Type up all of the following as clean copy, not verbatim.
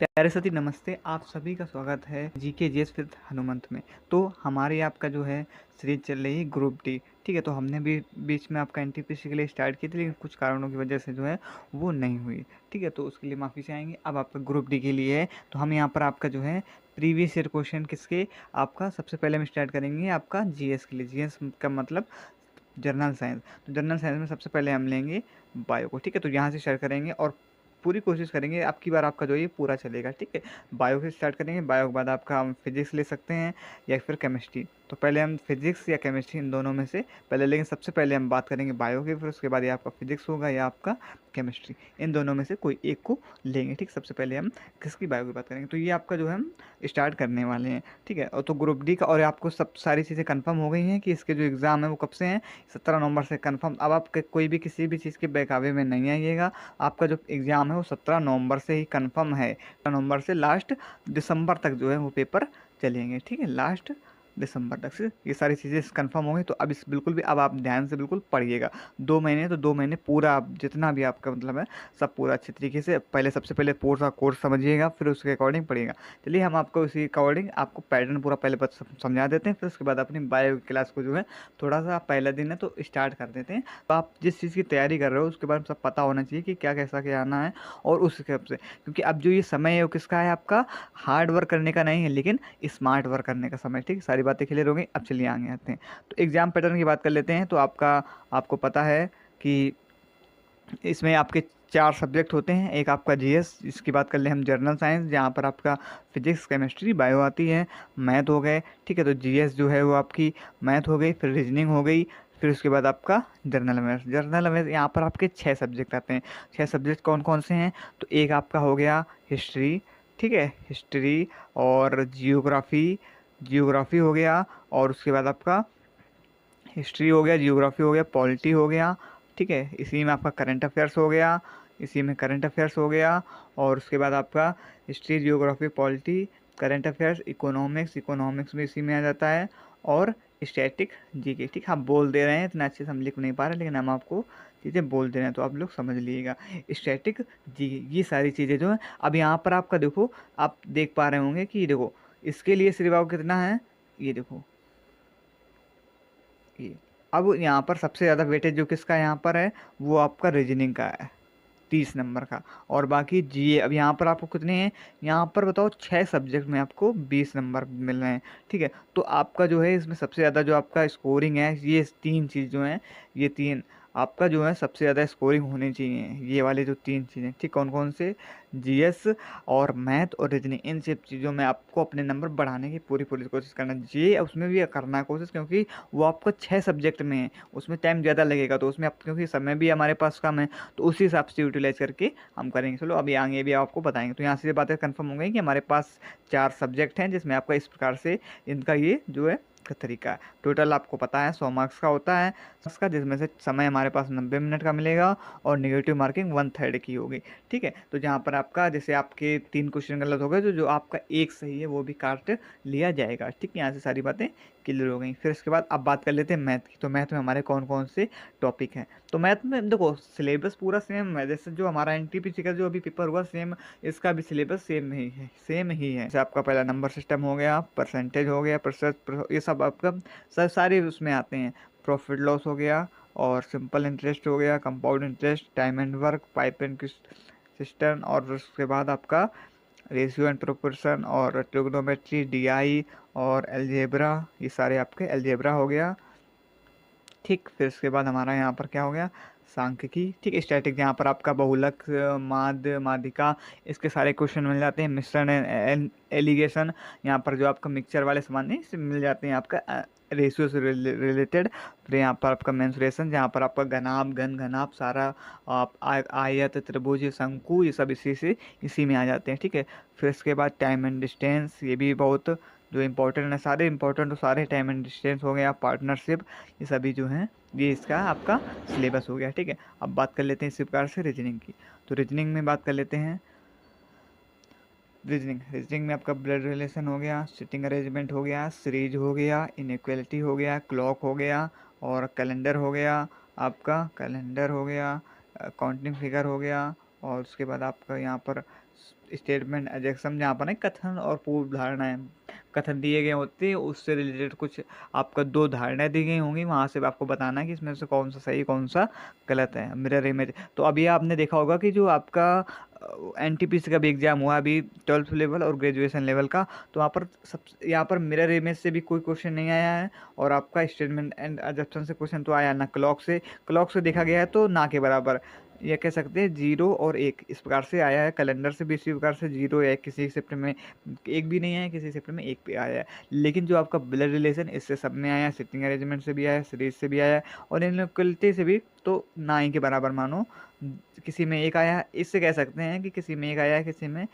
प्यारे साथी नमस्ते, आप सभी का स्वागत है जीके जीएस विद हनुमंत में। तो हमारी आपका जो है सीरीज चल रही है ग्रुप डी। ठीक है, तो हमने भी बीच में आपका एनटीपीसी के लिए स्टार्ट की थी, लेकिन कुछ कारणों की वजह से जो है वो नहीं हुई। ठीक है, तो उसके लिए माफ़ी चाहेंगे। अब आपका ग्रुप डी के लिए है, तो हम यहाँ पर आपका जो है प्रीवियस ईयर क्वेश्चन किसके आपका सबसे पहले हम स्टार्ट करेंगे आपका जीएस के लिए। जीएस का मतलब जनरल साइंस। तो जनरल साइंस में सबसे पहले हम लेंगे बायो को। ठीक है, तो यहाँ से स्टार्ट करेंगे और पूरी कोशिश करेंगे आपकी बार आपका जो ये पूरा चलेगा। ठीक है, बायो से स्टार्ट करेंगे, बायो के बाद आपका हम फिजिक्स ले सकते हैं या फिर केमिस्ट्री। तो पहले हम फिजिक्स या केमिस्ट्री इन दोनों में से पहले, लेकिन सबसे पहले हम बात करेंगे बायो की, फिर उसके बाद ये आपका फिजिक्स होगा या आपका केमिस्ट्री। इन दोनों में से कोई एक को लेंगे। ठीक, सबसे पहले हम किसकी बायो की बात करेंगे, तो ये आपका जो है हम स्टार्ट करने वाले हैं। ठीक है, और तो ग्रुप डी का, और आपको सब सारी चीज़ें कंफर्म हो गई हैं कि इसके जो एग्ज़ाम है वो कब से हैं, 17 नवंबर से कंफर्म। अब आप कोई भी किसी भी चीज़ के बहकावे में नहीं आइएगा। आपका जो एग्ज़ाम है वो 17 नवंबर से ही कंफर्म है। 17 नवंबर से लास्ट दिसंबर तक जो है वो पेपर चलेंगे। ठीक है, लास्ट दिसंबर तक से ये सारी चीज़ें कंफर्म हो गई। तो अब इस बिल्कुल भी अब आप ध्यान से बिल्कुल पढ़िएगा। 2 महीने तो 2 महीने पूरा आप जितना भी आपका मतलब है सब पूरा अच्छे तरीके से पहले सबसे पहले पूरा कोर्स समझिएगा, फिर उसके अकॉर्डिंग पढ़िएगा। चलिए हम आपको उसी अकॉर्डिंग आपको पैटर्न पूरा पहले समझा देते हैं, फिर उसके बाद अपनी बायो क्लास को जो है थोड़ा सा पहला दिन है तो स्टार्ट कर देते हैं। तो आप जिस चीज़ की तैयारी कर रहे हो उसके बारे में सब पता होना चाहिए कि क्या कैसा क्या आना है, और उस हिसाब से, क्योंकि अब जो ये समय है वो किसका है, आपका हार्ड वर्क करने का नहीं है लेकिन स्मार्ट वर्क करने का समय। ठीक, सारी बातें क्लियर हो गई। अब चलिए आगे आते हैं, तो एग्जाम पैटर्न की बात कर लेते हैं। तो आपको पता है कि इसमें आपके 4 सब्जेक्ट होते हैं। एक आपका जीएस, इसकी बात कर ले हम जनरल साइंस, जहाँ पर आपका फिजिक्स केमिस्ट्री बायो आती है, मैथ हो गए। ठीक है, तो जीएस जो है वो आपकी मैथ हो गई, फिर रीजनिंग हो गई, फिर उसके बाद आपका जनरल अवेयर्स। जनरल अवेयर्स यहाँ पर आपके 6 सब्जेक्ट आते हैं। 6 सब्जेक्ट कौन कौन से हैं, तो एक आपका हो गया हिस्ट्री। ठीक है, हिस्ट्री और जियोग्राफी हो गया, और उसके बाद आपका हिस्ट्री हो गया, जियोग्राफी हो गया, पॉलिटी हो गया। ठीक है, इसी में आपका करंट अफेयर्स हो गया, इसी में करंट अफेयर्स हो गया, और उसके बाद आपका history, geography, polity, current affairs, economics भी इसी में आ जाता है, और स्टैटिक जीके। ठीक, हम बोल दे रहे हैं, इतना अच्छे से हम लिख नहीं पा रहे, लेकिन हम आपको चीज़ें बोल दे रहे हैं तो आप लोग समझ लीजिएगा। स्टैटिक जी, ये सारी चीज़ें जो हैं, अब यहाँ पर आपका देखो, आप देख पा रहे होंगे कि देखो इसके लिए सिर्फ आपको कितना है, ये देखो ये। अब यहाँ पर सबसे ज़्यादा वेटेज जो किसका यहाँ पर है, वो आपका रीजनिंग का है, 30 नंबर का। और बाकी जीए, अब यहाँ पर आपको कितने हैं, यहाँ पर बताओ 6 सब्जेक्ट में आपको 20 नंबर मिल रहे हैं। ठीक है, तो आपका जो है इसमें सबसे ज़्यादा जो आपका स्कोरिंग है, ये 3 चीज़ जो हैं, ये 3 आपका जो है सबसे ज़्यादा स्कोरिंग होनी चाहिए, ये वाले जो 3 चीज़ें। ठीक, कौन कौन से, जीएस और मैथ और रीजनिंग, इन सब चीज़ों में आपको अपने नंबर बढ़ाने की पूरी पूरी कोशिश करना चाहिए। उसमें भी करना है कोशिश, क्योंकि वो आपको 6 सब्जेक्ट में है, उसमें टाइम ज़्यादा लगेगा, तो उसमें आप, क्योंकि समय भी हमारे पास कम है, तो उसी हिसाब से यूटिलाइज करके हम करेंगे। चलो अभी आगे भी आपको बताएंगे। तो यहाँ से ये बातें कंफर्म हो गई कि हमारे पास 4 सब्जेक्ट हैं, जिसमें आपका इस प्रकार से इनका ये जो है का तरीका है। टोटल आपको पता है 100 मार्क्स का होता है इसका, जिसमें से समय हमारे पास 90 मिनट का मिलेगा, और नेगेटिव मार्किंग 1/3 की होगी। ठीक है, तो जहाँ पर आपका जैसे आपके 3 क्वेश्चन गलत हो गए, तो जो आपका एक सही है वो भी काट लिया जाएगा। ठीक, यहाँ से सारी बातें क्लियर हो गई। फिर इसके बाद अब बात कर लेते हैं मैथ की। तो मैथ में हमारे कौन कौन से टॉपिक हैं, तो मैथ में देखो सिलेबस पूरा सेम है, जैसे जो हमारा एनटीपीसी का जो अभी पेपर हुआ सेम, इसका भी सिलेबस सेम ही है, सेम ही है। जैसे आपका पहला नंबर सिस्टम हो गया, परसेंटेज हो गया, ये सब आपका सारे उसमें आते हैं। प्रॉफिट लॉस हो गया, और सिंपल इंटरेस्ट हो गया, compound interest, time and work, pipe and system, और उसके बाद आपका रेशियो एंड प्रोपोर्शन, और ट्रिग्नोमेट्री, डीआई, और अलजेब्रा, ये सारे आपके अलजेब्रा हो गया। ठीक, फिर उसके बाद हमारा यहाँ पर क्या हो गया, सांख्यिकी। ठीक, स्टैटिक, जहाँ पर आपका बहुलक, माध्य, माध्यिका, इसके सारे क्वेश्चन मिल जाते हैं। मिश्रण एंड एलिगेशन, यहाँ पर जो आपका मिक्सचर वाले सामान है इससे मिल जाते हैं आपका रेशियो से रिलेटेड। फिर यहाँ पर आपका मेंसुरेशन, जहाँ पर आपका घनाभ, घनाभ सारा आप आयत, त्रिभुज, शंकु, ये सब इसी में आ जाते हैं। ठीक है, फिर इसके बाद टाइम एंड डिस्टेंस, ये भी बहुत जो इम्पोर्टेंट है, सारे इम्पोर्टेंट तो सारे, टाइम एंड डिस्टेंस हो गया, पार्टनरशिप, ये सभी जो हैं ये इसका आपका सिलेबस हो गया। ठीक है, अब बात कर लेते हैं इसी प्रकार से रीजनिंग की। तो रीजनिंग में बात कर लेते हैं। रीजनिंग में आपका ब्लड रिलेशन हो गया, सिटिंग अरेंजमेंट हो गया, सीरीज हो गया, इनइक्वालिटी हो गया, क्लॉक हो गया, और कैलेंडर हो गया, आपका कैलेंडर हो गया, काउंटिंग फिगर हो गया, और उसके बाद आपका यहाँ पर स्टेटमेंट एग्जाम जहाँ पर है कथन और पूर्व धारणाएं, कथन दिए गए होते हैं, उससे रिलेटेड कुछ आपका दो धारणाएं दी गई होंगी, वहाँ से आपको बताना है कि इसमें से कौन सा सही कौन सा गलत है। मिरर इमेज, तो अभी आपने देखा होगा कि जो आपका एनटीपीसी का भी एग्जाम हुआ अभी 12th लेवल और ग्रेजुएशन लेवल का, तो वहाँ पर सब यहाँ पर मिरर इमेज से भी कोई क्वेश्चन नहीं आया है, और आपका स्टेटमेंट एंड एग्जाम्पशन से क्वेश्चन तो आया ना, क्लॉक से देखा गया है तो ना के बराबर, ये कह सकते हैं 0 और 1 इस प्रकार से आया है। कैलेंडर से भी इसी प्रकार से 0 या 1, किसी सेक्टर में 1 भी नहीं आया, किसी सेक्टर में 1 भी आया है। लेकिन जो आपका ब्लड रिलेशन इससे सब में आया, सिटिंग अरेंजमेंट से भी आया, सीरीज से भी आया, और इनइक्वलिटी से भी तो ना ही के बराबर मानो, किसी में 1 आया, इससे कह सकते हैं कि किसी में 1 आया है, किसी में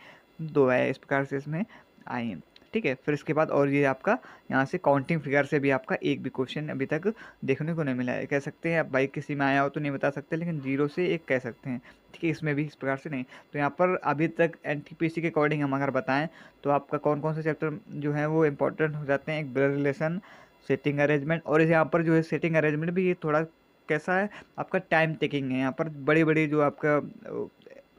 2 आया, इस प्रकार से इसमें आए हैं। ठीक है, फिर इसके बाद और ये आपका यहाँ से काउंटिंग फिगर से भी आपका एक भी क्वेश्चन अभी तक देखने को नहीं मिला है। कह सकते हैं आप भाई किसी में आया हो तो नहीं बता सकते, लेकिन 0 से 1 कह सकते हैं। ठीक है, इसमें भी इस प्रकार से नहीं। तो यहाँ पर अभी तक एनटीपीसी के अकॉर्डिंग हम अगर बताएं तो आपका कौन कौन से चैप्टर जो है वो इंपॉर्टेंट हो जाते हैं, एक ब्लड रिलेशन, सेटिंग अरेंजमेंट, और यहाँ पर जो है सेटिंग अरेंजमेंट भी ये थोड़ा कैसा है, आपका टाइम टेकिंग है। यहाँ पर बड़ी बड़ी जो आपका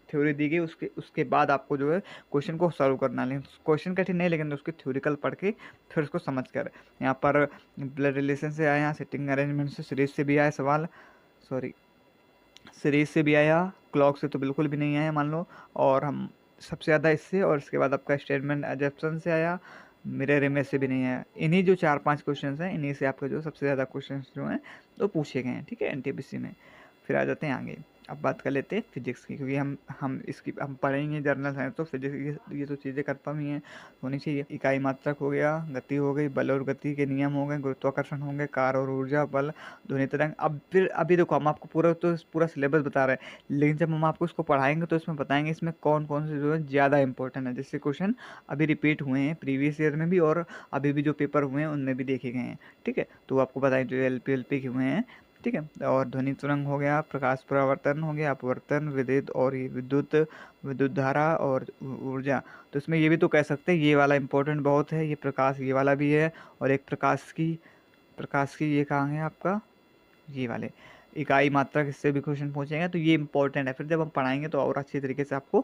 थ्योरी दी गई उसके बाद आपको जो है क्वेश्चन को सॉल्व करना है। क्वेश्चन कठिन नहीं, लेकिन उसके थ्योरिकल पढ़ के फिर उसको समझ कर। यहाँ पर ब्लड रिलेशन से आया, सेटिंग अरेंजमेंट से, सीरीज से भी आया सवाल, सॉरी सीरीज से भी आया, क्लॉक से तो बिल्कुल भी नहीं आया मान लो, और हम सबसे ज़्यादा इससे, और इसके बाद आपका स्टेटमेंट एग्जाम्पशन से आया, मिरर इमेज से भी नहीं आया। इन्हीं जो 4-5 क्वेश्चन हैं, इन्हीं से आपके जो सबसे ज़्यादा क्वेश्चन जो हैं वो पूछे गए हैं। ठीक है, एनटीपीसी में। फिर आ जाते हैं आगे, अब बात कर लेते हैं फिजिक्स की, क्योंकि हम पढ़ेंगे जर्नल साइंस, तो फिजिक्स ये तो चीज़ें कंफर्म ही हैं, होनी चाहिए। इकाई मात्रक हो गया, गति हो गई, बल और गति के नियम हो गए, गुरुत्वाकर्षण होंगे, कार और ऊर्जा, बल, ध्वनि तरंग। अब फिर अभी देखो हम आपको पूरा सिलेबस बता रहे हैं, लेकिन जब हम आपको इसको पढ़ाएंगे तो इसमें बताएंगे इसमें कौन कौन से जो है ज़्यादा इंपॉर्टेंट है, जिससे क्वेश्चन अभी रिपीट हुए हैं प्रीवियस ईयर में भी, और अभी भी जो पेपर हुए हैं उनमें भी देखे गए हैं। ठीक है, तो आपको बताएं जो एलपी के हुए हैं। ठीक है, और ध्वनि तरंग हो गया, प्रकाश परावर्तन हो गया, अपवर्तन, विद्युत और ये विद्युत धारा और ऊर्जा। तो इसमें ये भी तो कह सकते हैं ये वाला इंपॉर्टेंट बहुत है, ये प्रकाश ये वाला भी है, और एक प्रकाश की ये कहाँ है आपका, ये वाले इकाई मात्रा, इससे भी क्वेश्चन पूछेंगे, तो ये इंपॉर्टेंट है। फिर जब हम पढ़ाएंगे तो और अच्छी तरीके से आपको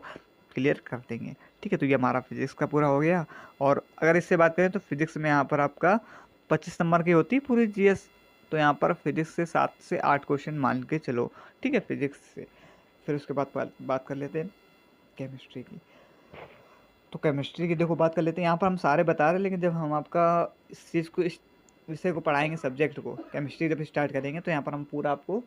क्लियर कर देंगे। ठीक है, तो ये हमारा फिजिक्स का पूरा हो गया। और अगर इससे बात करें तो फिजिक्स में यहाँ पर आपका 25 नंबर की होती है पूरी जीएस, तो यहाँ पर फिजिक्स से 7 से 8 क्वेश्चन मान के चलो। ठीक है, फिजिक्स से। फिर उसके बाद बात कर लेते हैं केमिस्ट्री की। तो केमिस्ट्री की देखो बात कर लेते हैं, यहाँ पर हम सारे बता रहे हैं, लेकिन जब हम आपका इस चीज़ को, इस विषय को पढ़ाएंगे, सब्जेक्ट को, केमिस्ट्री जब स्टार्ट करेंगे, तो यहाँ पर हम पूरा आपको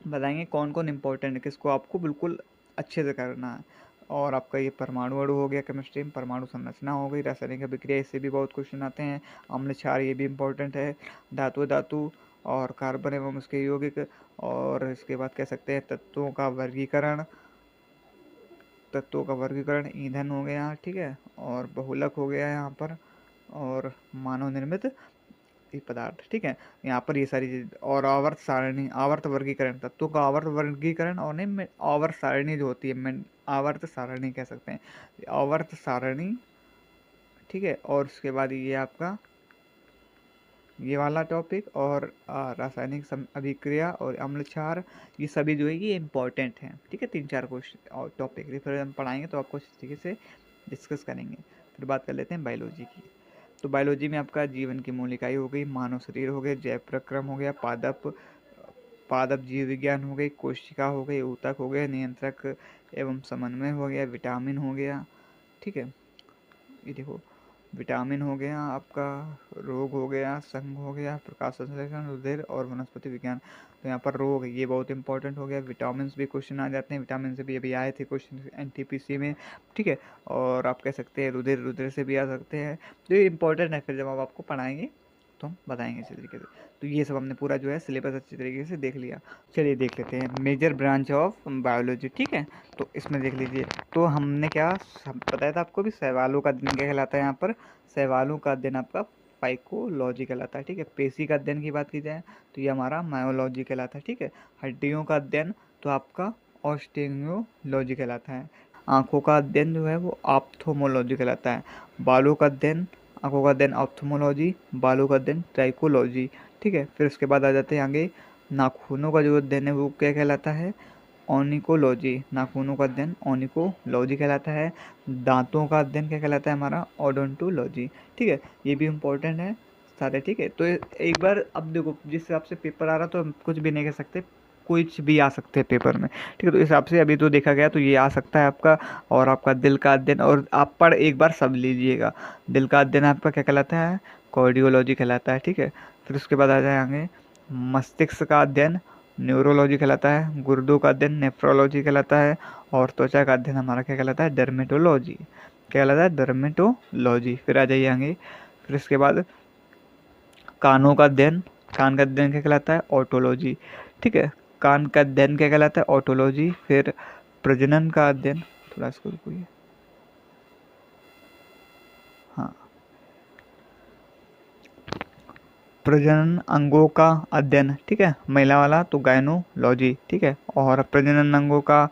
बताएंगे कौन कौन इंपॉर्टेंट है, किसको आपको बिल्कुल अच्छे से करना है। और आपका ये परमाणु अणु हो गया, केमिस्ट्री में परमाणु संरचना हो गई, रासायनिक अभिक्रिया, इससे भी बहुत क्वेश्चन आते हैं, अम्ल क्षार ये भी इंपॉर्टेंट है, धातु और कार्बन एवं उसके यौगिक, और इसके बाद कह सकते हैं तत्वों का वर्गीकरण, ईंधन हो गया। ठीक है, और बहुलक हो गया यहाँ पर, और मानव निर्मित पदार्थ। ठीक है, यहाँ पर ये सारी चीज, और आवर्त वर्गीकरण, तत्वों का आवर्त वर्गीकरण, और नहीं आवर्त सारणी जो होती है, आवर्त सारणी कह सकते हैं, आवर्त सारणी। ठीक है, और उसके बाद ये आपका ये वाला टॉपिक, और रासायनिक अभिक्रिया और अम्ल क्षार, ये सभी जो है ये इंपॉर्टेंट हैं। ठीक है, 3-4 क्वेश्चन और टॉपिक फिर हम पढ़ाएंगे तो आपको इस तरीके से डिस्कस करेंगे। फिर बात कर लेते हैं बायोलॉजी की। तो बायोलॉजी में आपका जीवन की मौलिक इकाई हो गई, मानव शरीर हो गया, जैव प्रक्रम हो गया, पादप जीव विज्ञान हो गई, कोशिका हो गई, ऊतक हो गया, नियंत्रक एवं समन्वय हो गया, विटामिन हो गया। ठीक है, ये देखो विटामिन हो गया आपका, रोग हो गया, संघ हो गया, प्रकाश संश्लेषण, रुधिर और वनस्पति विज्ञान। तो यहाँ पर रोग ये बहुत इंपॉर्टेंट हो गया। विटामिन भी क्वेश्चन आ जाते हैं, विटामिन से भी अभी आए थे क्वेश्चन एनटीपीसी में। ठीक है, और आप कह सकते हैं रुधिर से भी आ सकते हैं, तो ये इंपॉर्टेंट है। फिर जब आप आपको पढ़ाएंगे तो हम बताएंगे इसी तरीके से। तो ये सब हमने पूरा जो है सिलेबस अच्छी तरीके से देख लिया। चलिए देख लेते हैं मेजर ब्रांच ऑफ बायोलॉजी। ठीक है, तो इसमें देख लीजिए, तो हमने क्या बताया था आपको भी, सवालों का अध्ययन क्या कहलाता है। यहाँ पर सवालों का अध्ययन आपका फाइकोलॉजी कहलाता है। ठीक है, पेशी का अध्ययन की बात की जाए तो ये हमारा मायोलॉजी कहलाता है। ठीक है, हड्डियों का अध्ययन तो आपका ऑस्टियोलॉजी कहलाता है। आँखों का अध्ययन जो है वो ऑप्थोमोलॉजी कहलाता है। बालों का अध्ययन, आँखों का अध्ययन ऑप्थोमोलॉजी, बालों का अध्ययन ट्राइकोलॉजी। ठीक है, फिर उसके बाद आ जाते हैं आगे, नाखूनों का जो अध्ययन है वो क्या कहलाता है, ओनिकोलॉजी, नाखूनों का अध्ययन ओनिकोलॉजी कहलाता है। दांतों का अध्ययन क्या कहलाता है हमारा, ओडोंटोलॉजी। ठीक है, ये भी इम्पोर्टेंट है सारे। ठीक है, तो एक बार अब देखो जिस हिसाब से पेपर आ रहा तो हम कुछ भी नहीं कह सकते, कुछ भी आ सकते हैं पेपर में। ठीक है, तो इस हिसाब से अभी तो देखा गया तो ये आ सकता है आपका। और आपका दिल का अध्ययन, और आप पढ़ एक बार सब लीजिएगा। दिल का अध्ययन आपका क्या कहलाता है, कार्डियोलॉजी कहलाता है। ठीक है, फिर उसके बाद आ जाएंगे मस्तिष्क का अध्ययन, न्यूरोलॉजी कहलाता है। गुर्दों का अध्ययन नेफ्रोलॉजी कहलाता है। और त्वचा का अध्ययन हमारा क्या कहलाता है, डर्मेटोलॉजी। क्या कहलाता है, डर्मेटोलॉजी। फिर आ जाइए आगे। फिर इसके बाद कानों का अध्ययन, कान का अध्ययन क्या कहलाता है, ऑटोलॉजी। ठीक है, कान का अध्ययन क्या कहलाता है, ऑटोलॉजी। फिर प्रजनन का अध्ययन, थोड़ा इसको रुकिए, हाँ, प्रजनन अंगों का अध्ययन। ठीक है, महिला वाला तो गायनोलॉजी। ठीक है, और प्रजनन अंगों का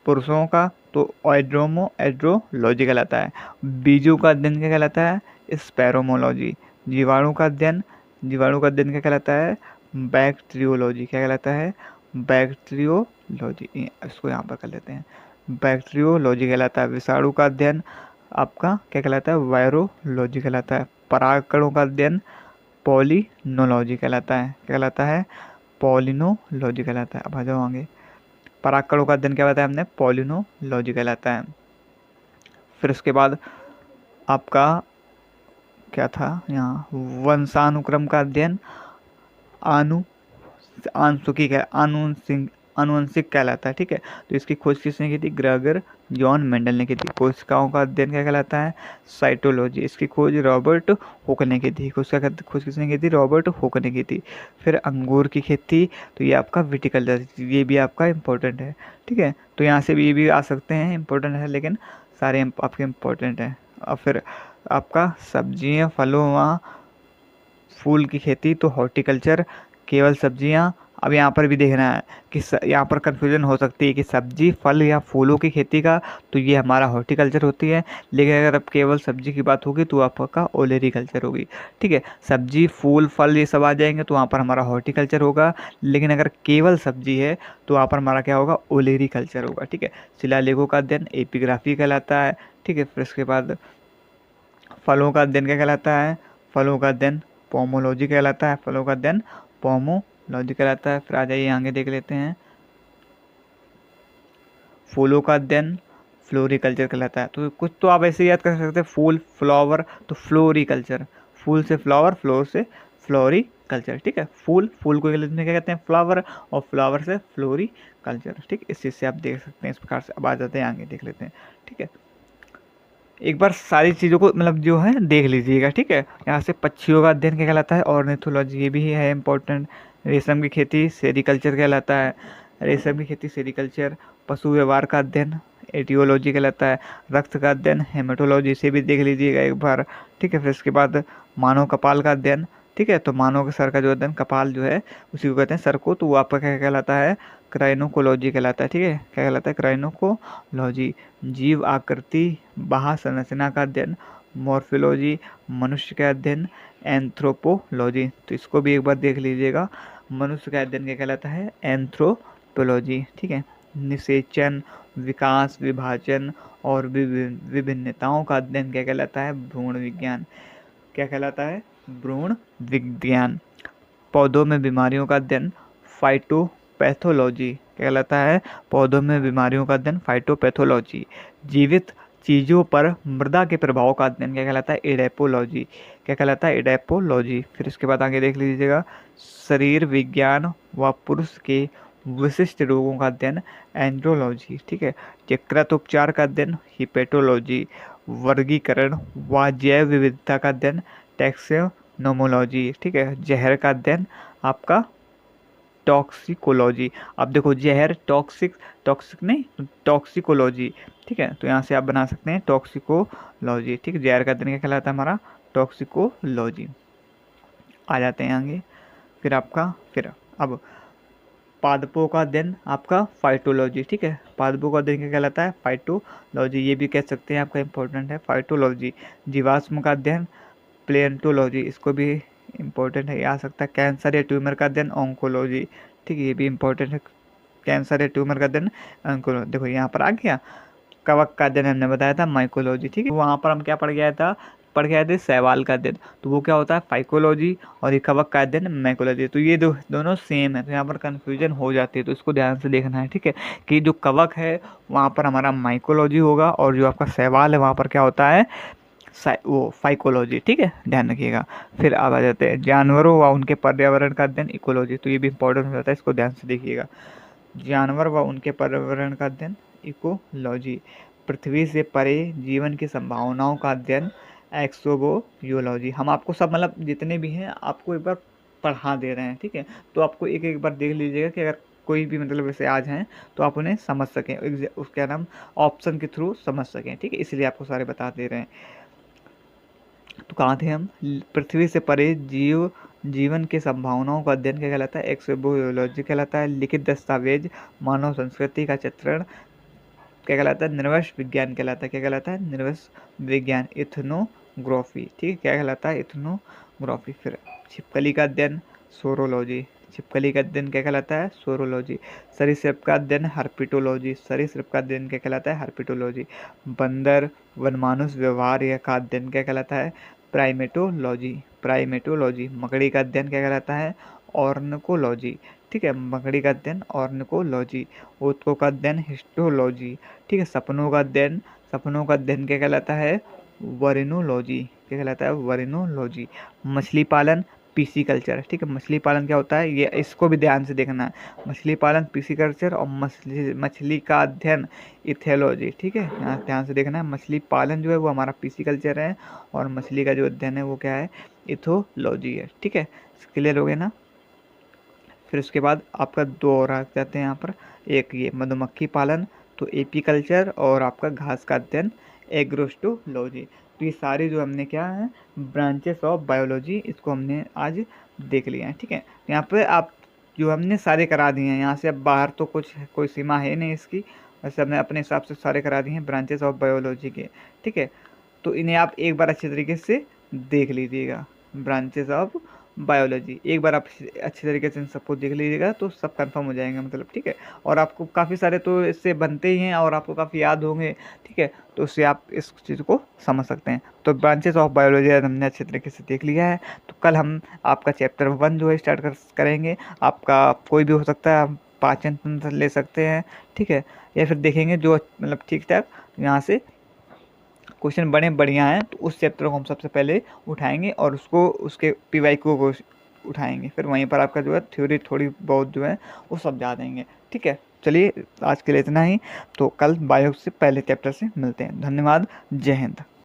पुरुषों का तो एड्रोलॉजी कहलाता है। बीजों का अध्ययन क्या कहलाता है, स्पेरोमोलॉजी। जीवाणु का अध्ययन, जीवाणु का अध्ययन क्या कहलाता है, बैक्टीरियोलॉजी। क्या कहलाता है, बैक्टीरियोलॉजी। इसको यहाँ पर कर लेते हैं, बैक्टीरियोलॉजी कहलाता है। विषाणु का अध्ययन आपका क्या कहलाता है, वायरोलॉजी कहलाता है। परागकणों का अध्ययन पॉलिनोलॉजी कहलाता है। क्या कहलाता है, पॉलिनोलॉजी कहलाता है। अब आ जाओ आगे। परागकणों का अध्ययन क्या बताया हमने, पॉलिनोलॉजी कहलाता है। फिर उसके बाद आपका क्या था यहाँ, वंशानुक्रम का अध्ययन आनु आनुवंशिक है, आनुवंशिक कहलाता है। ठीक है, तो इसकी खोज किसने की थी, ग्रेगर जॉन मेंडल ने की थी। कोशिकाओं का अध्ययन क्या कहलाता है, साइटोलॉजी। इसकी खोज रॉबर्ट हुक ने की थी। खोज किसने की थी, रॉबर्ट हुक ने की थी। फिर अंगूर की खेती, तो ये आपका विटिकल्चर, ये भी आपका इम्पोर्टेंट है। ठीक है, तो यहाँ से भी ये भी आ सकते हैं, इम्पोर्टेंट है, लेकिन सारे आपके इम्पोर्टेंट हैं। और फिर आपका सब्जियाँ, फलों व फूल की खेती तो हॉर्टिकल्चर, केवल सब्जियां। अब यहाँ पर भी देखना है कि यहाँ पर कन्फ्यूजन हो सकती है कि सब्जी, फल या फूलों की खेती का तो ये हमारा हॉर्टिकल्चर होती है, लेकिन अगर अब केवल सब्जी की बात होगी तो आपका ओलेरीकल्चर होगी। ठीक है, सब्जी, फूल, फल ये सब आ जाएंगे तो वहाँ पर हमारा हॉर्टिकल्चर होगा, लेकिन अगर केवल सब्जी है तो वहाँ पर हमारा क्या होगा, ओलेरीकल्चर होगा। ठीक है, शिलालेखों का अध्ययन एपिग्राफी कहलाता है। ठीक है, फिर उसके बाद फलों का अध्ययन क्या कहलाता है, फलों का अध्ययन पोमोलॉजी कहलाता है। फलों का अध्ययन पोमोलॉजी कहलाता है। फिर आ जाइए आगे देख लेते हैं, फूलों का अध्ययन फ्लोरिकल्चर कहलाता है। तो कुछ तो आप ऐसे याद कर सकते हैं, फूल, फ्लावर तो फ्लोरिकल्चर, फूल से फ्लावर, फ्लोर से फ्लोरिकल्चर। ठीक है, फूल, फूल को इंग्लिश में क्या कहते हैं, फ्लावर, और फ्लावर से फ्लोरिकल्चर। ठीक, इस चीज़ से आप देख सकते हैं इस प्रकार से। अब आ जाते हैं आगे देख लेते हैं। ठीक है, एक बार सारी चीज़ों को मतलब जो है देख लीजिएगा। ठीक है, यहाँ से पक्षियों का अध्ययन क्या कहलाता है, ऑर्निथोलॉजी, ये भी है इम्पोर्टेंट। रेशम की खेती सेरिकल्चर कहलाता है, रेशम की खेती सेरिकल्चर। पशु व्यवहार का अध्ययन एटियोलॉजी कहलाता है। रक्त का अध्ययन हेमेटोलॉजी, से भी देख लीजिएगा एक बार। ठीक है, फिर इसके बाद मानव कपाल का अध्ययन। ठीक है, तो मानव के सर का जो अध्ययन, कपाल जो है उसी को कहते हैं सर को, तो वो आपका क्या कहलाता है, क्राइनोकोलॉजी कहलाता है। ठीक है, क्या कहलाता है, क्राइनोकोलॉजी। जीव आकृति बाह्य संरचना का अध्ययन मॉर्फोलॉजी। मनुष्य का अध्ययन एंथ्रोपोलॉजी, तो इसको भी एक बार देख लीजिएगा। मनुष्य का अध्ययन क्या कहलाता है, एंथ्रोपोलॉजी। ठीक है, निषेचन, विकास, विभाजन और विभिन्नताओं का अध्ययन क्या कहलाता है, भ्रूण विज्ञान। क्या कहलाता है, भ्रूण विज्ञान। पौधों में बीमारियों का अध्ययन फाइटोपैथोलॉजी क्या कहलाता है, पौधों में बीमारियों का अध्ययन फाइटोपैथोलॉजी। जीवित चीज़ों पर मृदा के प्रभाव का अध्ययन क्या कहलाता है, एडेपोलॉजी। क्या कहलाता है, एडेपोलॉजी। फिर इसके बाद आगे देख लीजिएगा, शरीर विज्ञान व पुरुष के विशिष्ट रोगों का अध्ययन एंड्रोलॉजी। ठीक है, यकृत उपचार का अध्ययन हिपेटोलॉजी। वर्गीकरण व जैव विविधता का अध्ययन टैक्सोनोमोलॉजी। ठीक है, जहर का अध्ययन आपका टॉक्सिकोलॉजी। अब देखो जहर, टॉक्सिक नहीं, टॉक्सिकोलॉजी। ठीक है, तो यहाँ से आप बना सकते हैं टॉक्सिकोलॉजी। ठीक है, जहर का अध्ययन क्या कहलाता है हमारा, टॉक्सिकोलॉजी। आ जाते हैं आगे। फिर आपका अब पादपों का अध्ययन आपका फाइटोलॉजी। ठीक है, पादपों का अध्ययन क्या कहलाता है, फाइटोलॉजी, ये भी कह सकते हैं आपका इंपॉर्टेंट है, फाइटोलॉजी। जीवाश्म का अध्ययन प्लेंटोलॉजी, इसको भी इम्पोर्टेंट है, ये आ सकता है। कैंसर या ट्यूमर का अध्ययन ऑन्कोलॉजी। ठीक है, ये भी इम्पोर्टेंट है, कैंसर या ट्यूमर का अध्ययन ऑन्कोलॉजी। देखो यहाँ पर आ गया, कवक का अध्ययन हमने बताया था माइकोलॉजी, ठीक है। वहाँ पर हम क्या पढ़ गया थे शैवाल का अध्ययन, तो वो क्या होता है फाइकोलॉजी, और ये कवक का अध्ययन माइकोलॉजी। तो ये दोनों सेम है, तो यहाँ पर कन्फ्यूजन हो जाती है, तो इसको ध्यान से देखना है, ठीक है। कि जो कवक है वहाँ पर हमारा माइकोलॉजी होगा, और जो आपका शैवाल है वहाँ पर क्या होता है वो फाइकोलॉजी, ठीक है, ध्यान रखिएगा। फिर अब आ जाते हैं जानवरों व उनके पर्यावरण का अध्ययन इकोलॉजी, तो ये भी इंपॉर्टेंट हो जाता है, इसको ध्यान से देखिएगा। जानवर व उनके पर्यावरण का अध्ययन इकोलॉजी। पृथ्वी से परे जीवन की संभावनाओं का अध्ययन एक्सोबोयोलॉजी। हम आपको सब मतलब जितने भी हैं आपको एक बार पढ़ा दे रहे हैं, ठीक है। तो आपको एक एक बार देख लीजिएगा कि अगर कोई भी मतलब वैसे आ जाएँ तो आप उन्हें समझ सकें, उसका नाम ऑप्शन के थ्रू समझ सकें, ठीक है, इसलिए आपको सारे बता दे रहे हैं। तो कहाँ थे हम, पृथ्वी से परे जीवन की संभावनाओं का अध्ययन क्या कहलाता है, एक्सोबोयोलॉजी कहलाता है। लिखित दस्तावेज मानव संस्कृति का चित्रण क्या कहलाता है, निर्वंश विज्ञान कहलाता है। क्या कहलाता है, निर्वंश विज्ञान, इथनोग्राफी, ठीक है, क्या कहलाता है, इथनोग्राफी। फिर छिपकली का अध्ययन सोरोलॉजी, छिपकली का अध्ययन क्या कहलाता है, सोरोलॉजी। सरीसृप का अध्ययन हर्पिटोलॉजी, सरीसृप का अध्ययन क्या कहलाता है, हर्पिटोलॉजी। बंदर वनमानुष व्यवहार या का अध्ययन क्या कहलाता है, प्राइमेटोलॉजी, प्राइमेटोलॉजी। मकड़ी का अध्ययन क्या कहलाता है, ऑर्निकोलॉजी, ठीक है, मकड़ी का अध्ययन ऑर्निकोलॉजी। ऊतकों का अध्ययन हिस्टोलॉजी, ठीक है। सपनों का अध्ययन क्या कहलाता है, वरिनोलॉजी, क्या कहलाता है, वरिनोलॉजी। मछली पालन पीसीकल्चर, ठीक है, मछली पालन क्या होता है, ये इसको भी ध्यान से देखना है। मछली पालन पीसीकल्चर, और मछली का अध्ययन इथेलॉजी, ठीक है, यहाँ ध्यान से देखना है। मछली पालन जो है वो हमारा पीसीकल्चर है, और मछली का जो अध्ययन है वो क्या है, इथोलॉजी है, ठीक है। क्लियर हो गया ना। फिर उसके बाद आपका दो और आ जाते हैं यहाँ पर, एक ये मधुमक्खी पालन तो एपीकल्चर, और आपका घास का अध्ययन एग्रोस्टोलॉजी। तो ये सारे जो हमने क्या है ब्रांचेस ऑफ बायोलॉजी, इसको हमने आज देख लिया है, ठीक है। यहाँ पे आप जो हमने सारे करा दिए हैं, यहाँ से अब बाहर तो कुछ कोई सीमा है नहीं इसकी, वैसे हमने अपने हिसाब से सारे करा दिए हैं ब्रांचेस ऑफ बायोलॉजी के, ठीक है। तो इन्हें आप एक बार अच्छे तरीके से देख लीजिएगा, ब्रांचेस ऑफ बायोलॉजी एक बार आप अच्छे तरीके से इन सबको देख लीजिएगा तो सब कंफर्म हो जाएंगे मतलब, ठीक है। और आपको काफ़ी सारे तो इससे बनते ही हैं और आपको काफ़ी याद होंगे, ठीक है, तो उससे आप इस चीज़ को समझ सकते हैं। तो ब्रांचेस ऑफ बायोलॉजी हमने अच्छे तरीके से देख लिया है। तो कल हम आपका चैप्टर 1 जो है स्टार्ट करेंगे। आपका कोई भी हो सकता है, आप पाचन तंत्र ले सकते हैं, ठीक है, या फिर देखेंगे जो मतलब ठीक ठाक यहाँ से क्वेश्चन बड़े बढ़िया हैं तो उस चैप्टर को हम सबसे पहले उठाएंगे और उसको उसके पीवाईक्यू को उठाएंगे। फिर वहीं पर आपका जो है थ्योरी थोड़ी बहुत जो है वो समझा देंगे, ठीक है। चलिए आज के लिए इतना ही, तो कल बायो से पहले चैप्टर से मिलते हैं। धन्यवाद, जय हिंद।